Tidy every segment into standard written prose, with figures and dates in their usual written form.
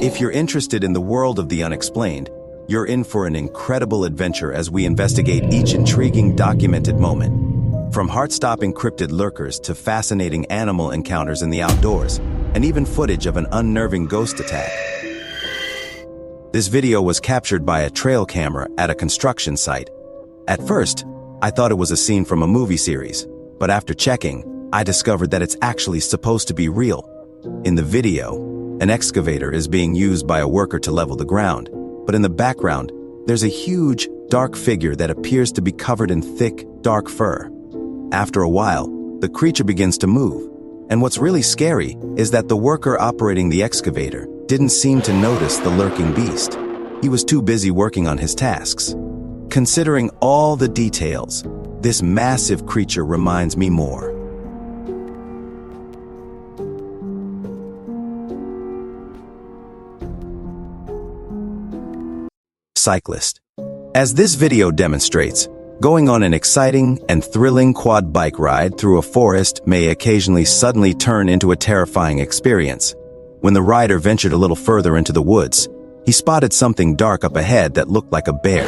If you're interested in the world of the unexplained, you're in for an incredible adventure as we investigate each intriguing documented moment. From heart-stopping cryptid lurkers to fascinating animal encounters in the outdoors, and even footage of an unnerving ghost attack. This video was captured by a trail camera at a construction site. At first, I thought it was a scene from a movie series, but after checking, I discovered that it's actually supposed to be real. In the video, an excavator is being used by a worker to level the ground, but in the background, there's a huge, dark figure that appears to be covered in thick, dark fur. After a while, the creature begins to move, and what's really scary is that the worker operating the excavator didn't seem to notice the lurking beast. He was too busy working on his tasks. Considering all the details, this massive creature reminds me more. Cyclist. As this video demonstrates, going on an exciting and thrilling quad bike ride through a forest may occasionally suddenly turn into a terrifying experience. When the rider ventured a little further into the woods, he spotted something dark up ahead that looked like a bear.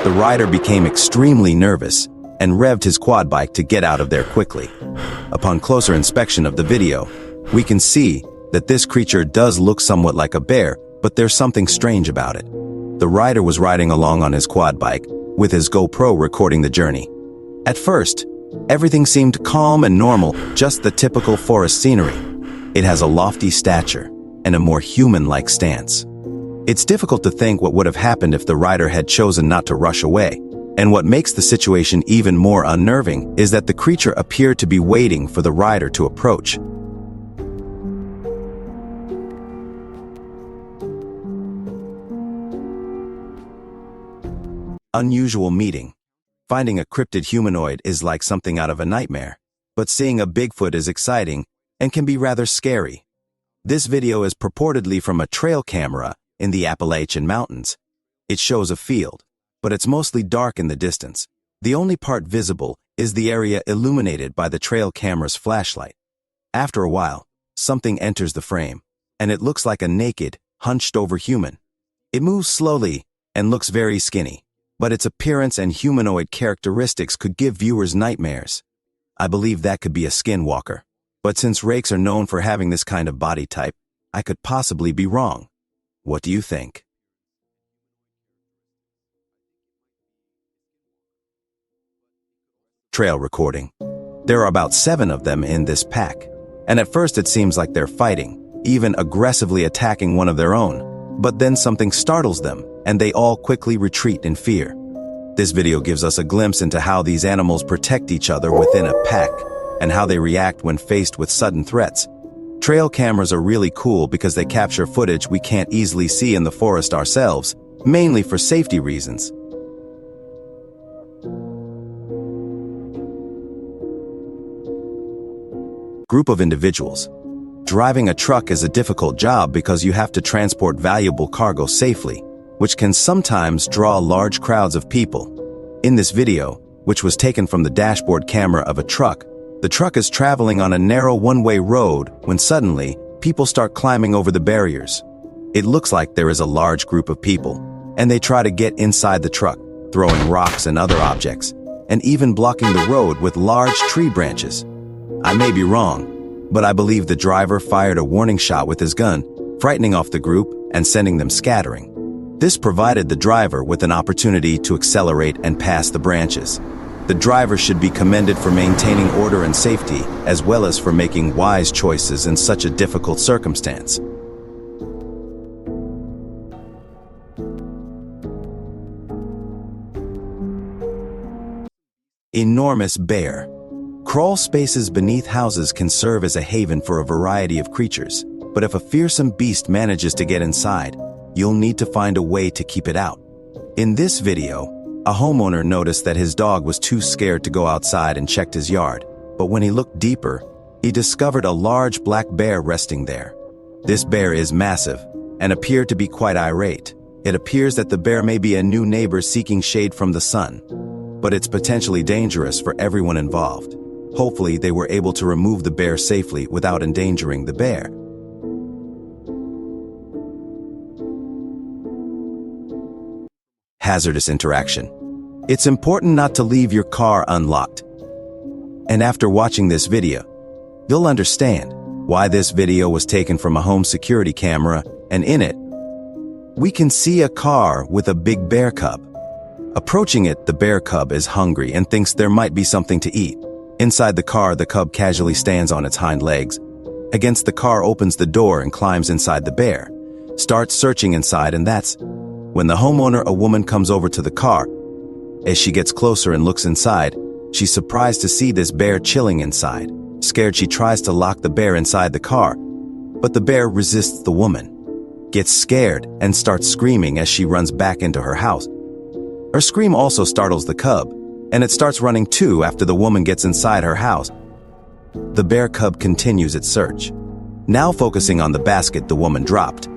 The rider became extremely nervous and revved his quad bike to get out of there quickly. Upon closer inspection of the video, we can see that this creature does look somewhat like a bear, but there's something strange about it. The rider was riding along on his quad bike, with his GoPro recording the journey. At first, everything seemed calm and normal, just the typical forest scenery. It has a lofty stature and a more human-like stance. It's difficult to think what would have happened if the rider had chosen not to rush away. And what makes the situation even more unnerving is that the creature appeared to be waiting for the rider to approach. Unusual meeting. Finding a cryptid humanoid is like something out of a nightmare, but seeing a Bigfoot is exciting and can be rather scary. This video is purportedly from a trail camera in the Appalachian Mountains. It shows a field, but it's mostly dark in the distance. The only part visible is the area illuminated by the trail camera's flashlight. After a while, something enters the frame, and it looks like a naked, hunched-over human. It moves slowly and looks very skinny, but its appearance and humanoid characteristics could give viewers nightmares. I believe that could be a skinwalker, but since rakes are known for having this kind of body type, I could possibly be wrong. What do you think? Trail recording. There are about 7 of them in this pack, and at first it seems like they're fighting, even aggressively attacking one of their own. But then something startles them, and they all quickly retreat in fear. This video gives us a glimpse into how these animals protect each other within a pack, and how they react when faced with sudden threats. Trail cameras are really cool because they capture footage we can't easily see in the forest ourselves, mainly for safety reasons. Group of individuals. Driving a truck is a difficult job because you have to transport valuable cargo safely, which can sometimes draw large crowds of people. In this video, which was taken from the dashboard camera of a truck, the truck is traveling on a narrow one-way road when suddenly, people start climbing over the barriers. It looks like there is a large group of people, and they try to get inside the truck, throwing rocks and other objects, and even blocking the road with large tree branches. I may be wrong, but I believe the driver fired a warning shot with his gun, frightening off the group and sending them scattering. This provided the driver with an opportunity to accelerate and pass the branches. The driver should be commended for maintaining order and safety, as well as for making wise choices in such a difficult circumstance. Enormous bear. Crawl spaces beneath houses can serve as a haven for a variety of creatures, but if a fearsome beast manages to get inside, you'll need to find a way to keep it out. In this video, a homeowner noticed that his dog was too scared to go outside and checked his yard, but when he looked deeper, he discovered a large black bear resting there. This bear is massive and appeared to be quite irate. It appears that the bear may be a new neighbor seeking shade from the sun, but it's potentially dangerous for everyone involved. Hopefully, they were able to remove the bear safely without endangering the bear. hazardous interaction. It's important not to leave your car unlocked. And after watching this video, you'll understand why this video was taken from a home security camera, and in it, we can see a car with a big bear cub. Approaching it, the bear cub is hungry and thinks there might be something to eat. Inside the car, the cub casually stands on its hind legs. Against the car, opens the door and climbs inside the bear. Starts searching inside, and that's when the homeowner, a woman, comes over to the car. As she gets closer and looks inside, she's surprised to see this bear chilling inside. Scared, she tries to lock the bear inside the car, but the bear resists the woman, gets scared, and starts screaming as she runs back into her house. Her scream also startles the cub, and it starts running too after the woman gets inside her house. The bear cub continues its search, now focusing on the basket the woman dropped.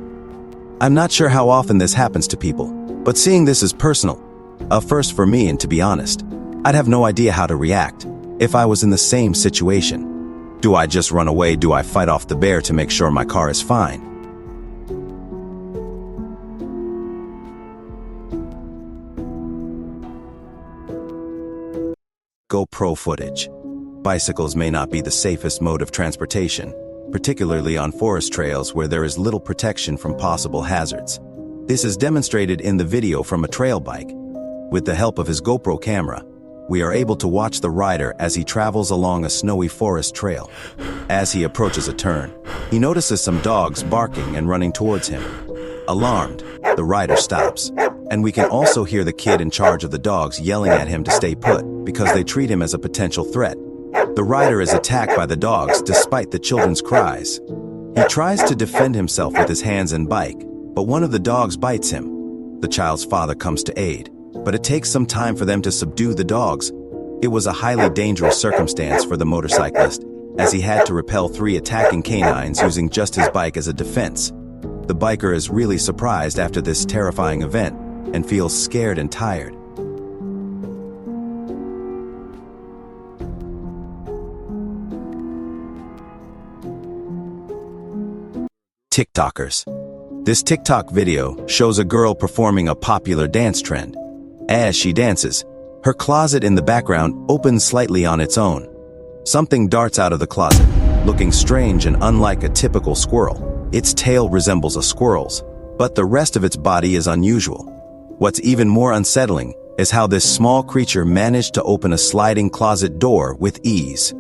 I'm not sure how often this happens to people, but seeing this is personal, a first for me, and to be honest, I'd have no idea how to react if I was in the same situation. Do I just run away? Do I fight off the bear to make sure my car is fine? GoPro footage. Bicycles may not be the safest mode of transportation, particularly on forest trails where there is little protection from possible hazards. This is demonstrated in the video from a trail bike. With the help of his GoPro camera, we are able to watch the rider as he travels along a snowy forest trail. As he approaches a turn, he notices some dogs barking and running towards him. Alarmed, the rider stops, and we can also hear the kid in charge of the dogs yelling at him to stay put because they treat him as a potential threat. The rider is attacked by the dogs despite the children's cries. He tries to defend himself with his hands and bike, but one of the dogs bites him. The child's father comes to aid, but it takes some time for them to subdue the dogs. It was a highly dangerous circumstance for the motorcyclist, as he had to repel 3 attacking canines using just his bike as a defense. The biker is really surprised after this terrifying event and feels scared and tired. TikTokers. This TikTok video shows a girl performing a popular dance trend. As she dances, her closet in the background opens slightly on its own. Something darts out of the closet, looking strange and unlike a typical squirrel. Its tail resembles a squirrel's, but the rest of its body is unusual. What's even more unsettling is how this small creature managed to open a sliding closet door with ease.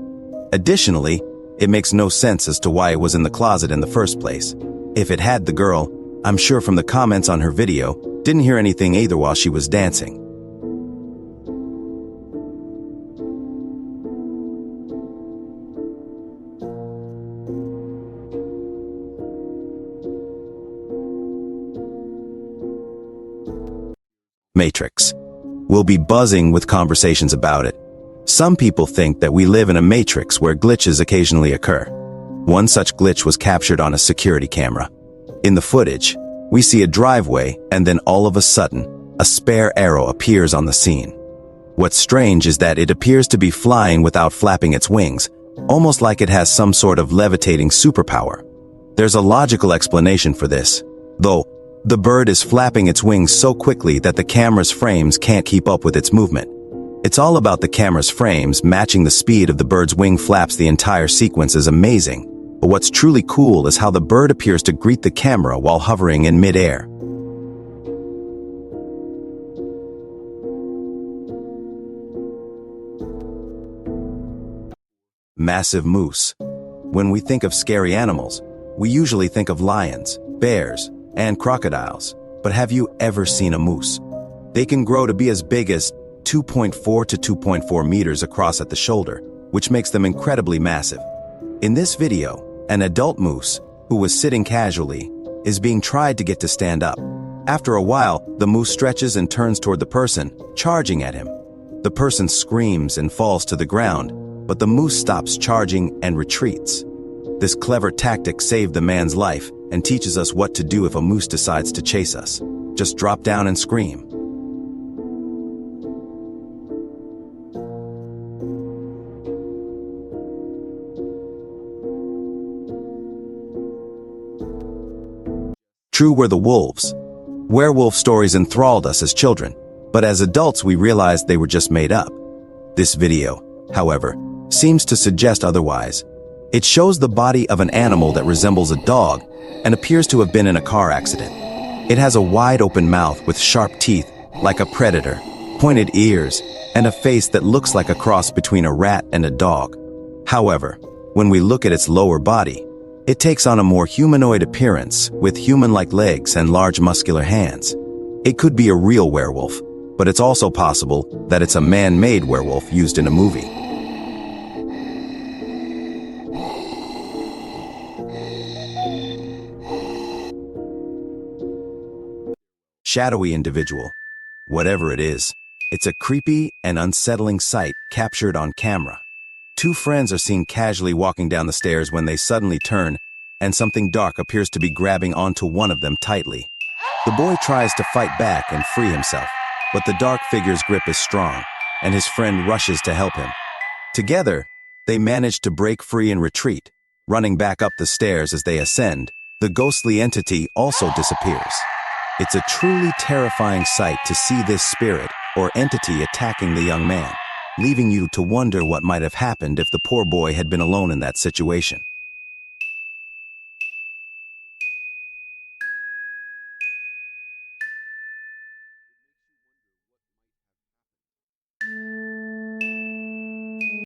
Additionally, it makes no sense as to why it was in the closet in the first place. If it had, the girl, I'm sure from the comments on her video, didn't hear anything either while she was dancing. Matrix. We'll be buzzing with conversations about it. Some people think that we live in a matrix where glitches occasionally occur. One such glitch was captured on a security camera. In the footage, we see a driveway, and then all of a sudden, a spare arrow appears on the scene. What's strange is that it appears to be flying without flapping its wings, almost like it has some sort of levitating superpower. There's a logical explanation for this, though the bird is flapping its wings so quickly that the camera's frames can't keep up with its movement. It's all about the camera's frames matching the speed of the bird's wing flaps. The entire sequence is amazing, but what's truly cool is how the bird appears to greet the camera while hovering in mid-air. Massive moose. When we think of scary animals, we usually think of lions, bears, and crocodiles. But have you ever seen a moose? They can grow to be as big as 2.4 to 2.4 meters across at the shoulder, which makes them incredibly massive. In this video, an adult moose, who was sitting casually, is being tried to get to stand up. After a while, the moose stretches and turns toward the person, charging at him. The person screams and falls to the ground, but the moose stops charging and retreats. This clever tactic saved the man's life and teaches us what to do if a moose decides to chase us. Just drop down and scream. True were the wolves. Werewolf stories enthralled us as children. But as adults, we realized they were just made up. This video, however, seems to suggest otherwise. It shows the body of an animal that resembles a dog and appears to have been in a car accident. It has a wide-open mouth with sharp teeth, like a predator, pointed ears, and a face that looks like a cross between a rat and a dog. However, when we look at its lower body, it takes on a more humanoid appearance with human-like legs and large muscular hands. It could be a real werewolf, but it's also possible that it's a man-made werewolf used in a movie. Shadowy individual. Whatever it is, it's a creepy and unsettling sight captured on camera. Two friends are seen casually walking down the stairs when they suddenly turn, and something dark appears to be grabbing onto one of them tightly. The boy tries to fight back and free himself, but the dark figure's grip is strong, and his friend rushes to help him. Together, they manage to break free and retreat. Running back up the stairs as they ascend, the ghostly entity also disappears. It's a truly terrifying sight to see this spirit or entity attacking the young man, leaving you to wonder what might have happened if the poor boy had been alone in that situation.